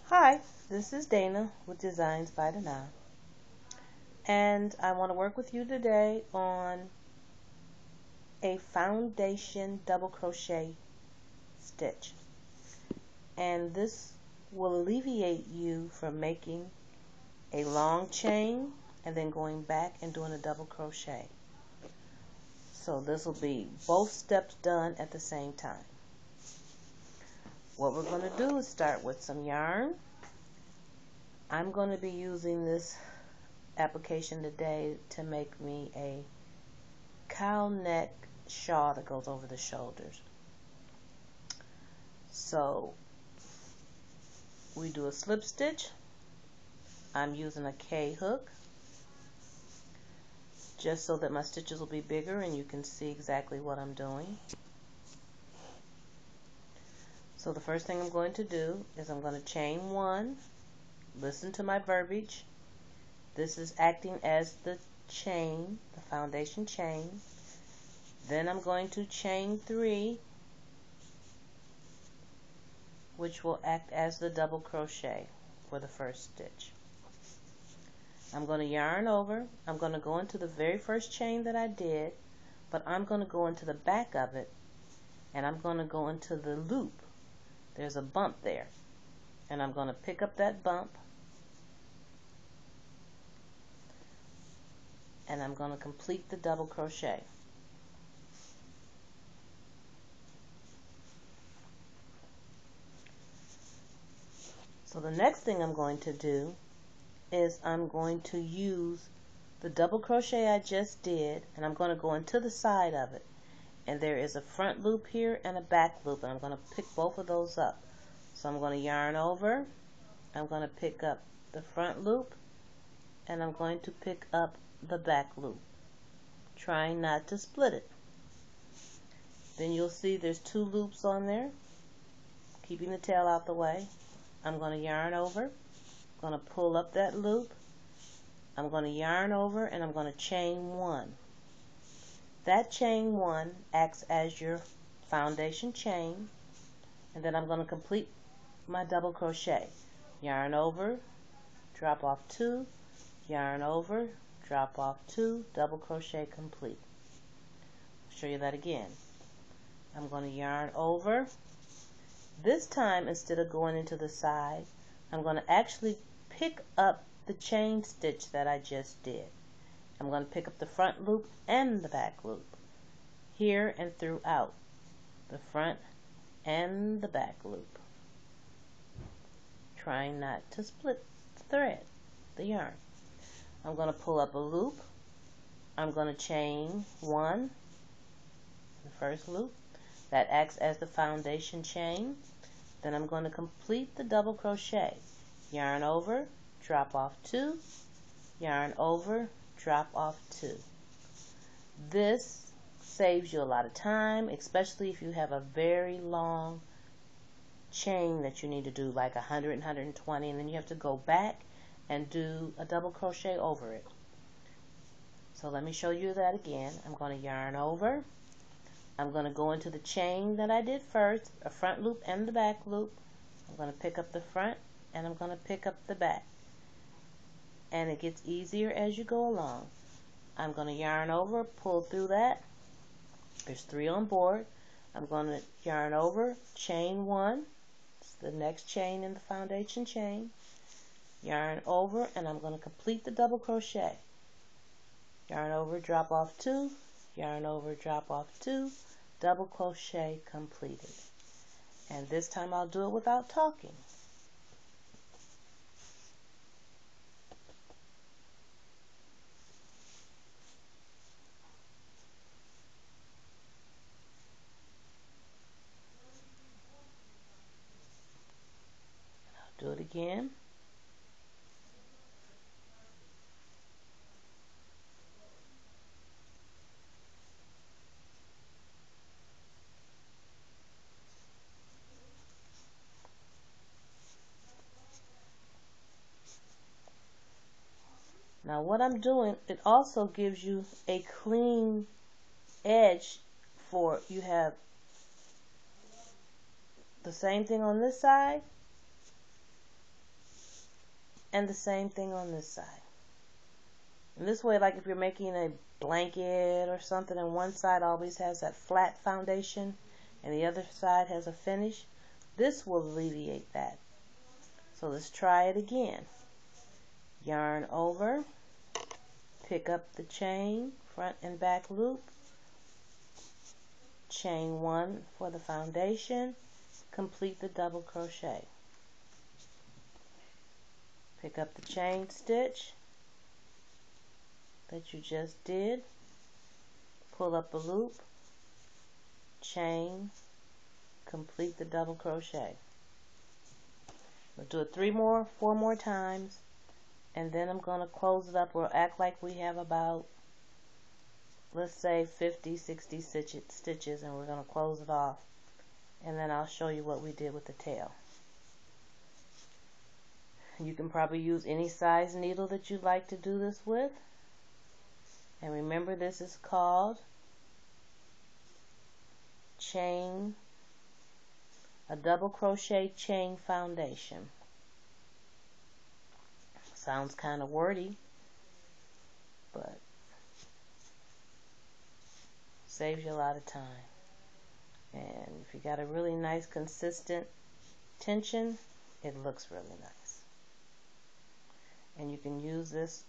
Hi, this is Dana with Designs by Dana, and I want to work with you today on a foundation double crochet stitch. And this will alleviate you from making a long chain and then going back and doing a double crochet. So this will be both steps done at the same time. What we're going to do is start with some yarn. I'm going to be using this application today to make me a cow neck shawl that goes over the shoulders. So we do a slip stitch. I'm using a K hook just so that my stitches will be bigger and you can see exactly what I'm doing. So the first thing I'm going to do is I'm going to chain one. Listen to my verbiage. This is acting as the chain, the foundation chain. Then I'm going to chain three, which will act as the double crochet for the first stitch. I'm going to yarn over. I'm going to go into the very first chain that I did, but I'm going to go into the back of it, and I'm going to go into the loop. There's a bump there, and I'm going to pick up that bump, and I'm going to complete the double crochet. So the next thing I'm going to do is I'm going to use the double crochet I just did, and I'm going to go into the side of it, and there is a front loop here and a back loop, and I'm going to pick both of those up. So I'm going to yarn over, I'm going to pick up the front loop, and I'm going to pick up the back loop, trying not to split it. Then you'll see there's two loops on there, keeping the tail out the way. I'm going to yarn over, I'm going to pull up that loop, I'm going to yarn over, and I'm going to chain one. That chain one acts as your foundation chain, and then I'm going to complete my double crochet. Yarn over, drop off two, yarn over, drop off two, double crochet complete. I'll show you that again. I'm going to yarn over. This time, instead of going into the side, I'm going to actually pick up the chain stitch that I just did. I'm going to pick up the front loop and the back loop, here and throughout, the front and the back loop, trying not to split the thread, the yarn. I'm going to pull up a loop, I'm going to chain one, the first loop, that acts as the foundation chain. Then I'm going to complete the double crochet. Yarn over, drop off two, yarn over, drop off two. This saves you a lot of time, especially if you have a very long chain that you need to do, like 100 and 120, and then you have to go back and do a double crochet over it. So let me show you that again. I'm going to yarn over. I'm going to go into the chain that I did first, a front loop and the back loop. I'm going to pick up the front and I'm going to pick up the back. And it gets easier as you go along. I'm going to yarn over, pull through that. There's three on board. I'm going to yarn over, chain one. It's the next chain in the foundation chain. Yarn over, and I'm going to complete the double crochet. Yarn over, drop off two, yarn over, drop off two, double crochet completed. And this time I'll do it without talking. I'll do it again. Now what I'm doing, it also gives you a clean edge for, you have the same thing on this side, And the same thing on this side. And this way, like if you're making a blanket or something and one side always has that flat foundation and the other side has a finish, this will alleviate that. So let's try it again. Yarn over, pick up the chain, front and back loop, chain one for the foundation, complete the double crochet. Pick up the chain stitch that you just did, pull up a loop, chain, complete the double crochet. We'll do it 4 more times, and then I'm going to close it up. We'll act like we have about, let's say 50, 60 stitches, and we're going to close it off, and then I'll show you what we did with the tail. You can probably use any size needle that you'd like to do this with. And remember, this is called a double crochet chain foundation. Sounds kind of wordy, but saves you a lot of time. And if you got a really nice consistent tension, it looks really nice. And you can use this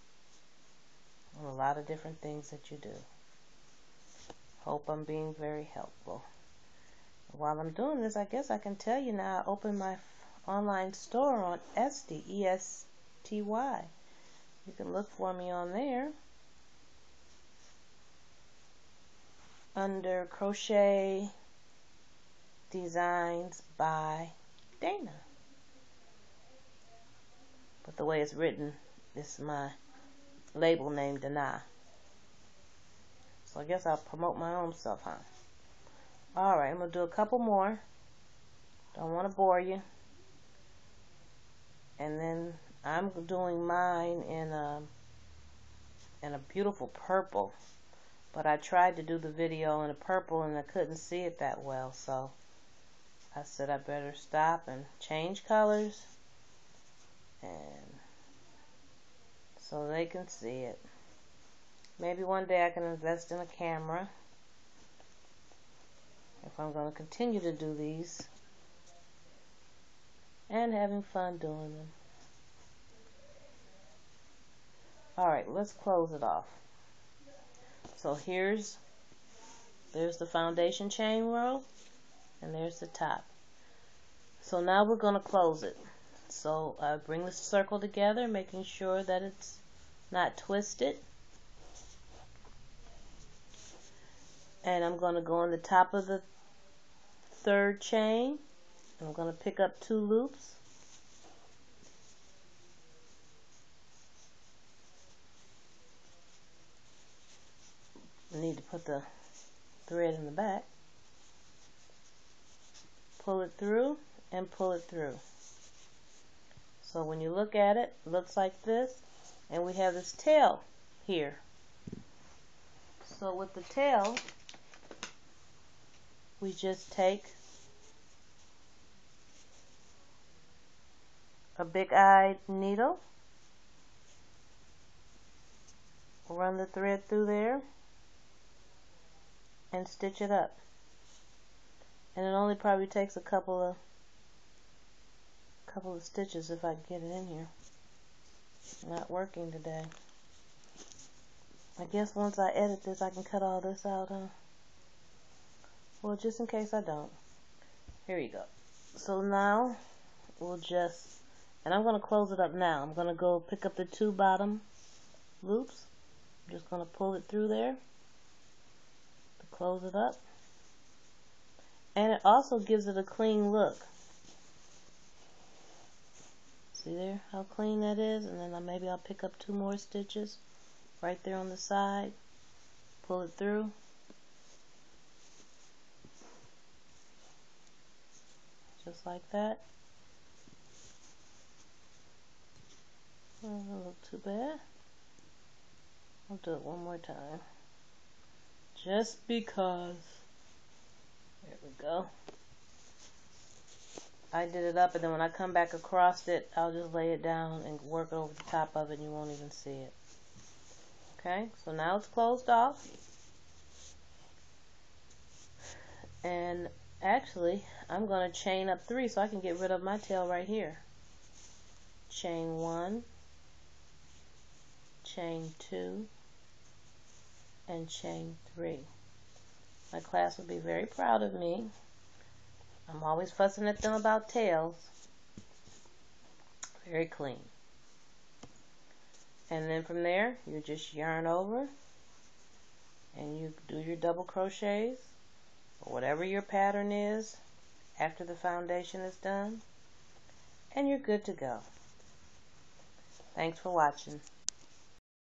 on a lot of different things that you do. Hope I'm being very helpful. While I'm doing this, I guess I can tell you now, I opened my online store on Etsy, E-S-T-Y. You can look for me on there under Crochet Designs by Dana. But the way it's written, this is my label name, Dana. So I guess I'll promote my own stuff, huh? Alright, I'm going to do a couple more. Don't want to bore you. And then I'm doing mine in a beautiful purple. But I tried to do the video in a purple and I couldn't see it that well. So I said I better stop and change colors, and so they can see it. Maybe one day I can invest in a camera if I'm going to continue to do these and having fun doing them. Alright, let's close it off. So there's the foundation chain row, and there's the top. So now we're going to close it. So I bring the circle together, making sure that it's not twisted. And I'm going to go on the top of the third chain. I'm going to pick up 2 loops. I need to put the thread in the back. Pull it through and pull it through. So when you look at it, it looks like this, and we have this tail here. So with the tail, we just take a big-eyed needle, run the thread through there, and stitch it up. And it only probably takes a couple of stitches if I can get it in here. Not working today. I guess once I edit this, I can cut all this out, huh? Well, just in case I don't. Here you go. So now we'll just, and I'm going to close it up now. I'm going to go pick up the 2 bottom loops. I'm just going to pull it through there to close it up. And it also gives it a clean look. See there how clean that is? And then maybe I'll pick up 2 more stitches right there on the side. Pull it through. Just like that. Doesn't look too bad. I'll do it one more time. Just because. There we go. I did it up, and then when I come back across it, I'll just lay it down and work over the top of it, and you won't even see it. Okay, so now it's closed off. And actually, I'm going to chain up 3 so I can get rid of my tail right here. Chain 1, chain 2, and chain 3. My class will be very proud of me. I'm always fussing at them about tails. Very clean. And then from there, you just yarn over and you do your double crochets or whatever your pattern is after the foundation is done, and you're good to go. Thanks for watching.